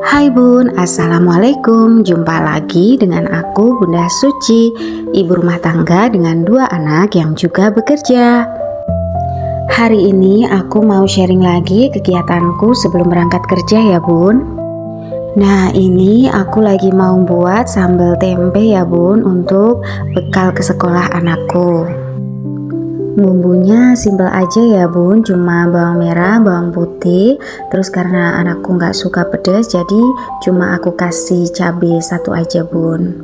Hai Bun, Assalamualaikum. Jumpa lagi dengan aku Bunda Suci, ibu rumah tangga dengan 2 anak yang juga bekerja. Hari ini aku mau sharing lagi kegiatanku sebelum berangkat kerja ya Bun. Nah ini aku lagi mau buat sambal tempe ya Bun untuk bekal ke sekolah anakku. Bumbunya simpel aja ya Bun, cuma bawang merah, bawang putih. Terus karena anakku nggak suka pedas, jadi cuma aku kasih cabai 1 aja Bun.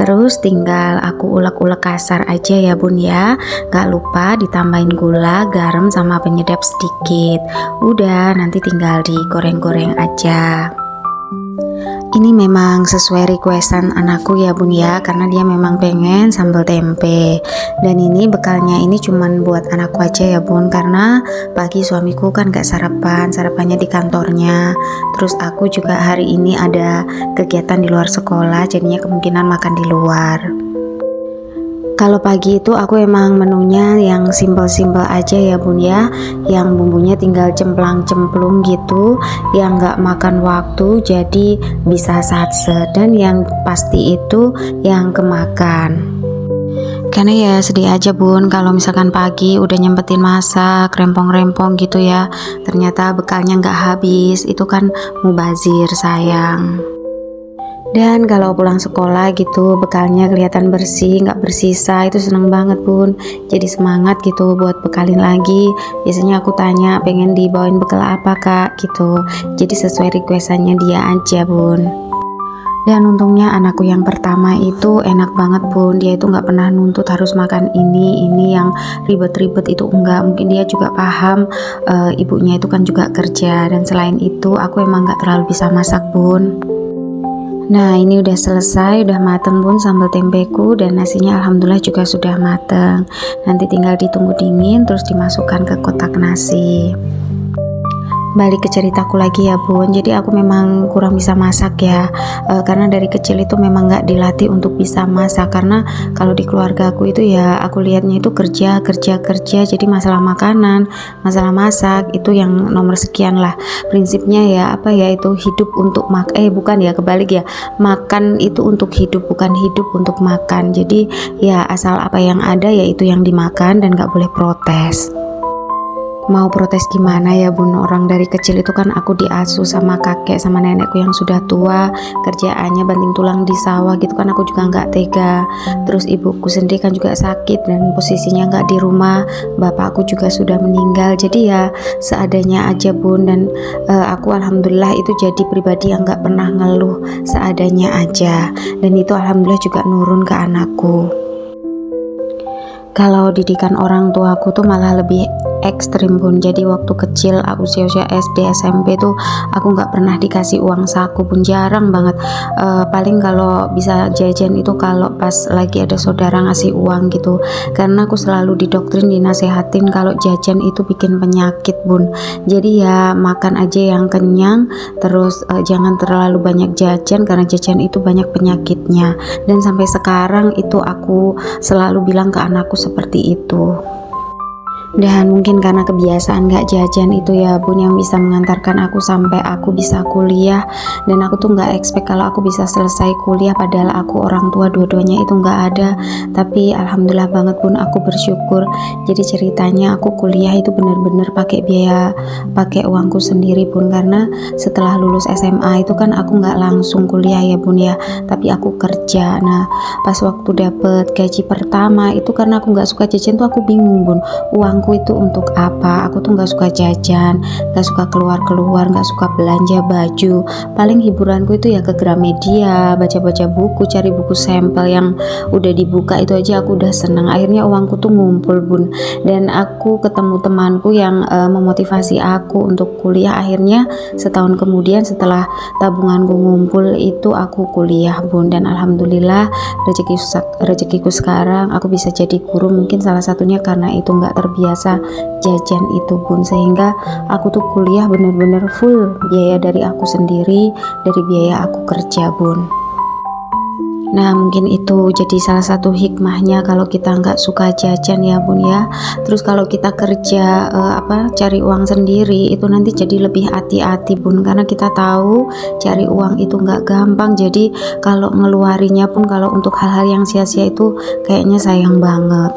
Terus tinggal aku ulek-ulek kasar aja ya Bun ya. Gak lupa ditambahin gula, garam sama penyedap sedikit. Udah, nanti tinggal digoreng-goreng aja. Ini memang sesuai requestan anakku ya Bun ya, karena dia memang pengen sambal tempe. Dan ini bekalnya ini cuman buat anakku aja ya Bun, karena pagi suamiku kan gak sarapan, sarapannya di kantornya. Terus aku juga hari ini ada kegiatan di luar sekolah, jadinya kemungkinan makan di luar. Kalau pagi itu aku emang menunya yang simpel-simpel aja ya Bun ya, yang bumbunya tinggal cemplang-cemplung gitu, yang gak makan waktu jadi bisa satse, dan yang pasti itu yang kemakan. Karena ya sedih aja Bun kalau misalkan pagi udah nyempetin masak, rempong-rempong gitu ya, ternyata bekalnya gak habis, itu kan mubazir sayang. Dan kalau pulang sekolah gitu bekalnya kelihatan bersih, nggak bersisa, itu seneng banget Bun. Jadi semangat gitu buat bekalin lagi. Biasanya aku tanya pengen dibawain bekal apa Kak gitu. Jadi sesuai requestannya dia aja Bun. Dan untungnya anakku yang pertama itu enak banget Bun. Dia itu nggak pernah nuntut harus makan ini yang ribet-ribet itu enggak. Mungkin dia juga paham ibunya itu kan juga kerja. Dan selain itu aku emang nggak terlalu bisa masak Bun. Nah ini udah selesai, udah mateng Bun sambal tempeku, dan nasinya alhamdulillah juga sudah mateng. Nanti tinggal ditunggu dingin terus dimasukkan ke kotak nasi. Balik ke ceritaku lagi ya Bun, jadi aku memang kurang bisa masak ya, karena dari kecil itu memang nggak dilatih untuk bisa masak. Karena kalau di keluarga aku itu ya aku lihatnya itu kerja, jadi masalah makanan, masalah masak itu yang nomor sekian lah. Prinsipnya ya apa ya, itu hidup untuk bukan ya, kebalik ya, makan itu untuk hidup, bukan hidup untuk makan. Jadi ya asal apa yang ada ya itu yang dimakan dan nggak boleh protes. Mau protes gimana ya Bun, orang dari kecil itu kan aku diasuh sama kakek sama nenekku yang sudah tua, kerjaannya banting tulang di sawah gitu kan, aku juga nggak tega. Terus ibuku sendiri kan juga sakit dan posisinya nggak di rumah, bapakku juga sudah meninggal, jadi ya seadanya aja Bun. Dan aku alhamdulillah itu jadi pribadi yang nggak pernah ngeluh, seadanya aja, dan itu alhamdulillah juga nurun ke anakku. Kalau didikan orang tuaku tuh malah lebih ekstrim Bun. Jadi waktu kecil aku usia SD SMP tuh aku nggak pernah dikasih uang saku Bun, jarang banget. Paling kalau bisa jajan itu kalau pas lagi ada saudara ngasih uang gitu, karena aku selalu didoktrin, dinasehatin kalau jajan itu bikin penyakit Bun. Jadi ya makan aja yang kenyang, terus jangan terlalu banyak jajan karena jajan itu banyak penyakitnya. Dan sampai sekarang itu aku selalu bilang ke anakku seperti itu. Dan mungkin karena kebiasaan gak jajan itu ya Bun yang bisa mengantarkan aku sampai aku bisa kuliah. Dan aku tuh gak expect kalau aku bisa selesai kuliah, padahal aku orang tua dua-duanya itu gak ada. Tapi alhamdulillah banget Bun, aku bersyukur. Jadi ceritanya aku kuliah itu bener-bener pakai biaya, pakai uangku sendiri Bun. Karena setelah lulus SMA itu kan aku gak langsung kuliah ya Bun ya, tapi aku kerja. Nah pas waktu dapet gaji pertama itu, karena aku gak suka jajan tuh aku bingung Bun, uangku itu untuk apa. Aku tuh gak suka jajan, gak suka keluar-keluar, gak suka belanja baju. Paling hiburanku itu ya ke Gramedia, baca-baca buku, cari buku sampel yang udah dibuka, itu aja aku udah seneng. Akhirnya uangku tuh ngumpul Bun, dan aku ketemu temanku yang memotivasi aku untuk kuliah. Akhirnya setahun kemudian setelah tabunganku ngumpul itu aku kuliah Bun, dan alhamdulillah rezekiku sekarang aku bisa jadi guru. Mungkin salah satunya karena itu nggak terbiasa jajan itu Bun, sehingga aku tuh kuliah bener-bener full biaya dari aku sendiri, dari biaya aku kerja Bun. Nah mungkin itu jadi salah satu hikmahnya kalau kita nggak suka jajan ya bun ya. Terus kalau kita kerja cari uang sendiri itu nanti jadi lebih hati-hati bun, karena kita tahu cari uang itu nggak gampang. Jadi kalau ngeluarinya pun kalau untuk hal-hal yang sia-sia itu kayaknya sayang banget.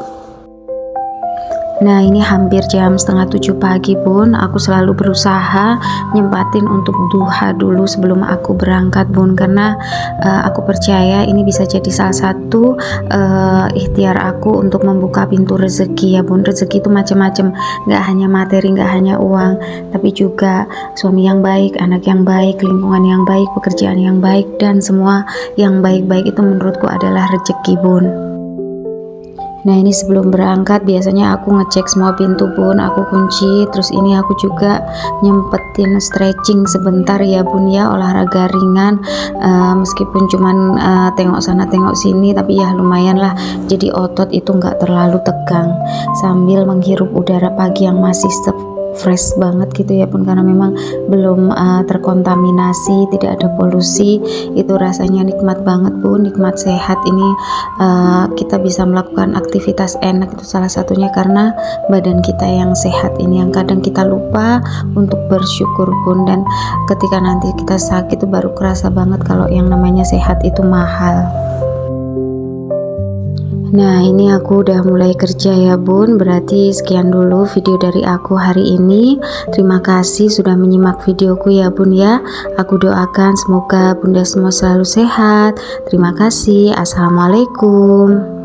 Nah ini hampir jam 6:30 pagi bun, aku selalu berusaha nyempatin untuk duha dulu sebelum aku berangkat bun, karena aku percaya ini bisa jadi salah satu ikhtiar aku untuk membuka pintu rezeki ya bun. Rezeki itu macam-macam, nggak hanya materi, nggak hanya uang, tapi juga suami yang baik, anak yang baik, lingkungan yang baik, pekerjaan yang baik, dan semua yang baik-baik itu menurutku adalah rezeki bun. Nah ini sebelum berangkat biasanya aku ngecek semua pintu bun, aku kunci. Terus ini aku juga nyempetin stretching sebentar ya bun ya, olahraga ringan, meskipun cuman tengok sana tengok sini, tapi ya lumayan lah, jadi otot itu nggak terlalu tegang sambil menghirup udara pagi yang masih fresh banget gitu ya pun, karena memang belum terkontaminasi, tidak ada polusi. Itu rasanya nikmat banget bun, nikmat sehat ini. Kita bisa melakukan aktivitas enak itu salah satunya karena badan kita yang sehat ini, yang kadang kita lupa untuk bersyukur bun. Dan ketika nanti kita sakit itu baru kerasa banget kalau yang namanya sehat itu mahal. Nah ini aku udah mulai kerja ya bun, berarti sekian dulu video dari aku hari ini. Terima kasih sudah menyimak videoku ya bun ya. Aku doakan semoga bunda semua selalu sehat. Terima kasih. Assalamualaikum.